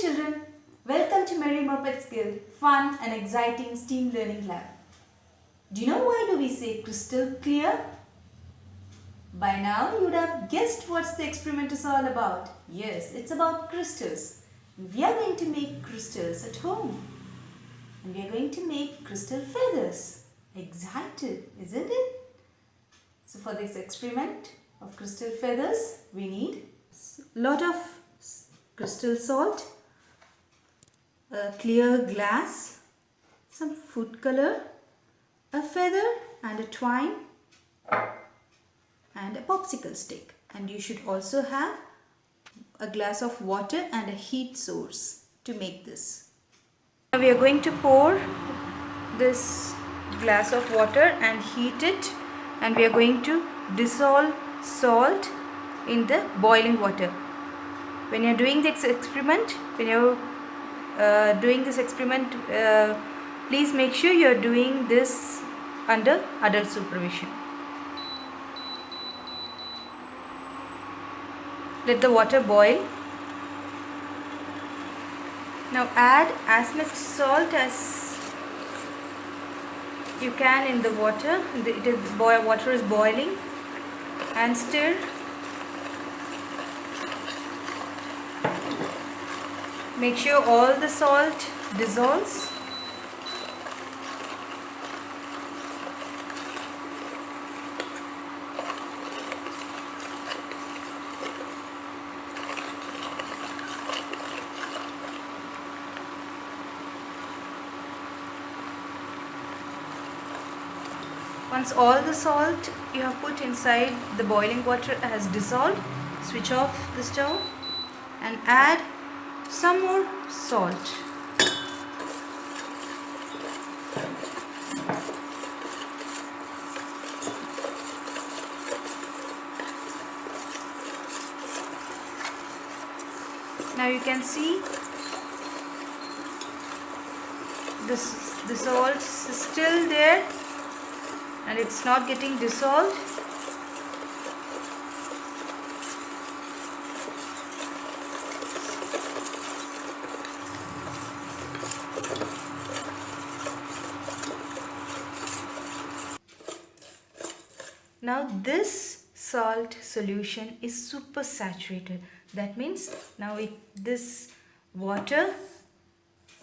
children, welcome to Merry Muppets Guild Fun and Exciting STEAM Learning Lab. Do you know why do we say crystal clear? By now you would have guessed what the experiment is all about. Yes, it's about crystals. We are going to make crystals at home. And we are going to make crystal feathers. Excited, isn't it? So for this experiment of crystal feathers, we need a lot of crystal salt, a clear glass, some food color, a feather and a twine and a popsicle stick. And you should also have a glass of water and a heat source to make this. Now we are going to pour this glass of water and heat it, and we are going to dissolve salt in the boiling water. When you are doing this experiment, please make sure you are doing this under adult supervision. Let the water boil. Now add as much salt as you can in the water. Water is boiling, and stir. Make sure all the salt dissolves. Once all the salt you have put inside the boiling water has dissolved, switch off the stove and add some more salt. Now you can see the salt is still there and it's not getting dissolved. Now this salt solution is super saturated. That means now this water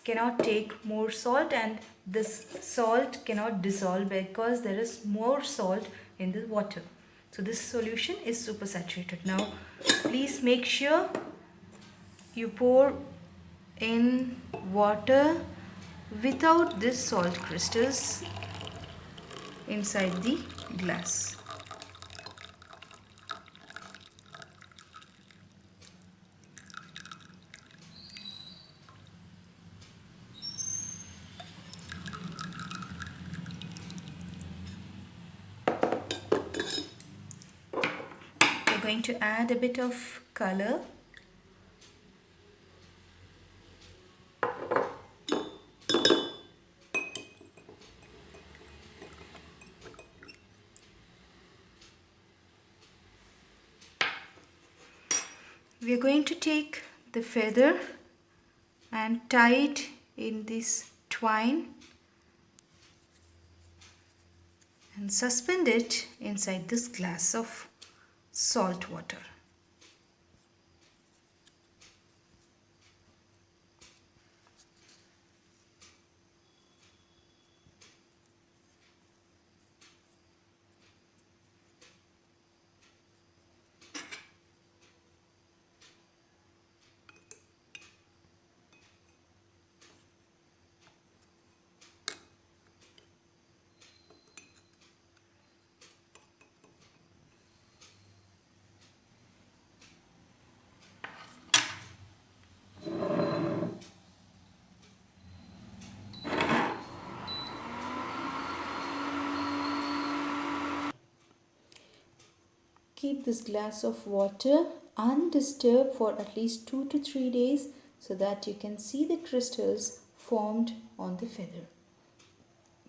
cannot take more salt, and this salt cannot dissolve because there is more salt in the water. So this solution is super saturated. Now please make sure you pour in water without this salt crystals inside the glass. We're going to add a bit of color. We are going to take the feather and tie it in this twine and suspend it inside this glass of salt water. Keep this glass of water undisturbed for at least 2 to 3 days so that you can see the crystals formed on the feather.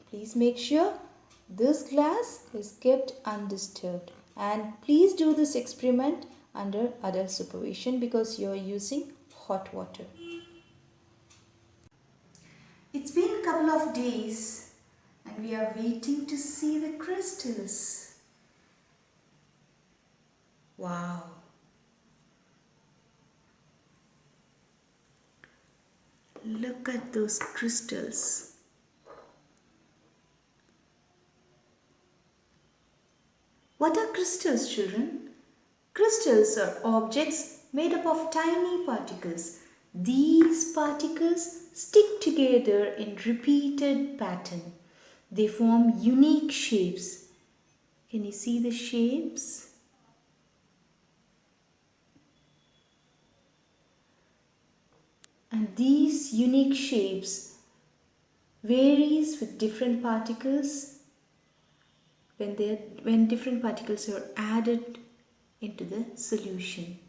Please make sure this glass is kept undisturbed, and please do this experiment under adult supervision because you are using hot water. It's been a couple of days and we are waiting to see the crystals. Wow. Look at those crystals. What are crystals, children? Crystals are objects made up of tiny particles. These particles stick together in repeated pattern. They form unique shapes. Can you see the shapes? And these unique shapes varies with different particles when different particles are added into the solution.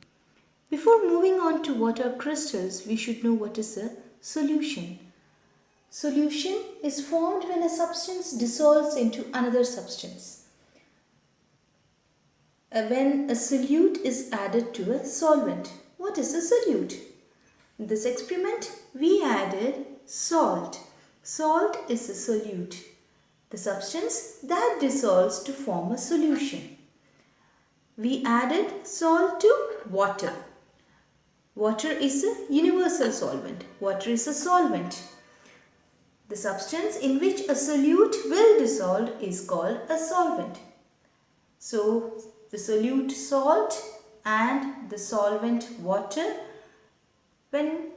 Before moving on to what are crystals, we should know what is a solution. Solution is formed when a substance dissolves into another substance. When a solute is added to a solvent. What is a solute? In this experiment, we added salt. Salt is a solute, the substance that dissolves to form a solution. We added salt to water. Water is a universal solvent. Water is a solvent. The substance in which a solute will dissolve is called a solvent. So, the solute salt and the solvent water, when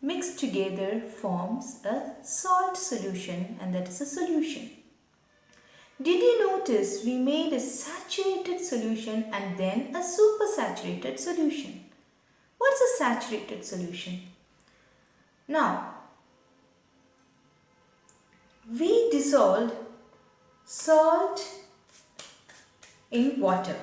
mixed together, forms a salt solution, and that is a solution. Did you notice we made a saturated solution and then a supersaturated solution? What's a saturated solution? Now, we dissolved salt in water.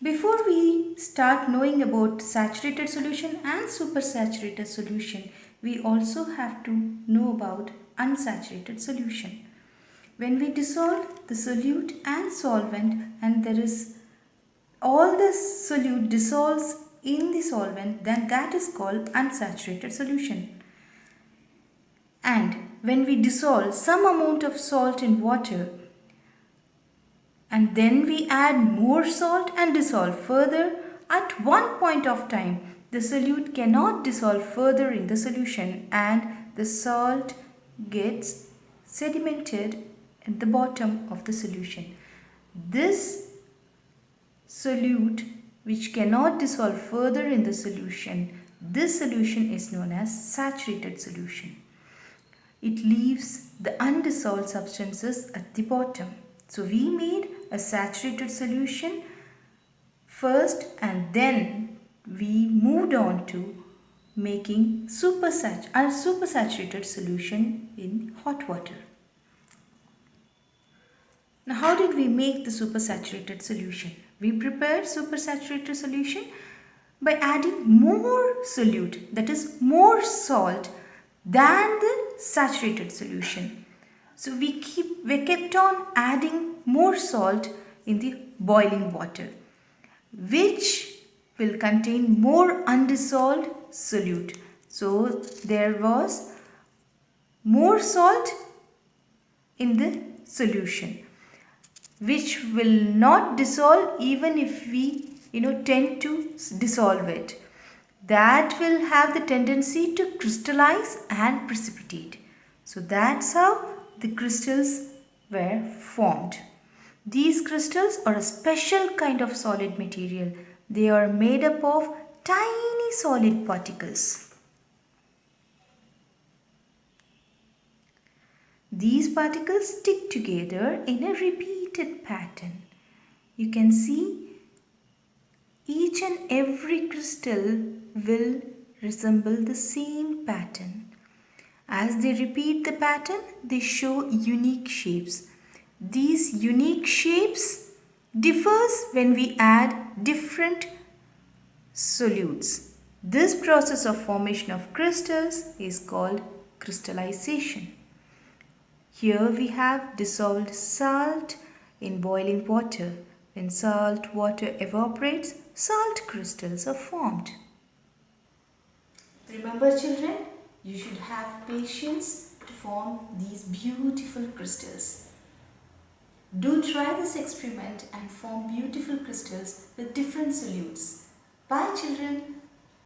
Before we start knowing about saturated solution and supersaturated solution, we also have to know about unsaturated solution. When we dissolve the solute and solvent and there is all the solute dissolves in the solvent, then that is called unsaturated solution. And when we dissolve some amount of salt in water and then we add more salt and dissolve further, at one point of time the solute cannot dissolve further in the solution and the salt gets sedimented at the bottom of the solution. This solute which cannot dissolve further in the solution, this solution is known as saturated solution. It leaves the undissolved substances at the bottom. So we made a saturated solution first and then we moved on to making supersaturated solution in hot water. Now how did we make the supersaturated solution? We prepared supersaturated solution by adding more solute, that is more salt than the saturated solution. So we kept on adding more salt in the boiling water, which will contain more undissolved solute. So there was more salt in the solution, which will not dissolve even if we tend to dissolve it. That will have the tendency to crystallize and precipitate. So that's how the crystals were formed. These crystals are a special kind of solid material. They are made up of tiny solid particles. These particles stick together in a repeated pattern. You can see each and every crystal will resemble the same pattern. As they repeat the pattern, they show unique shapes. These unique shapes differs when we add different solutes. This process of formation of crystals is called crystallization. Here we have dissolved salt in boiling water. When salt water evaporates, salt crystals are formed. Remember children, You should have patience to form these beautiful crystals. Do try this experiment and form beautiful crystals with different solutes. Bye children.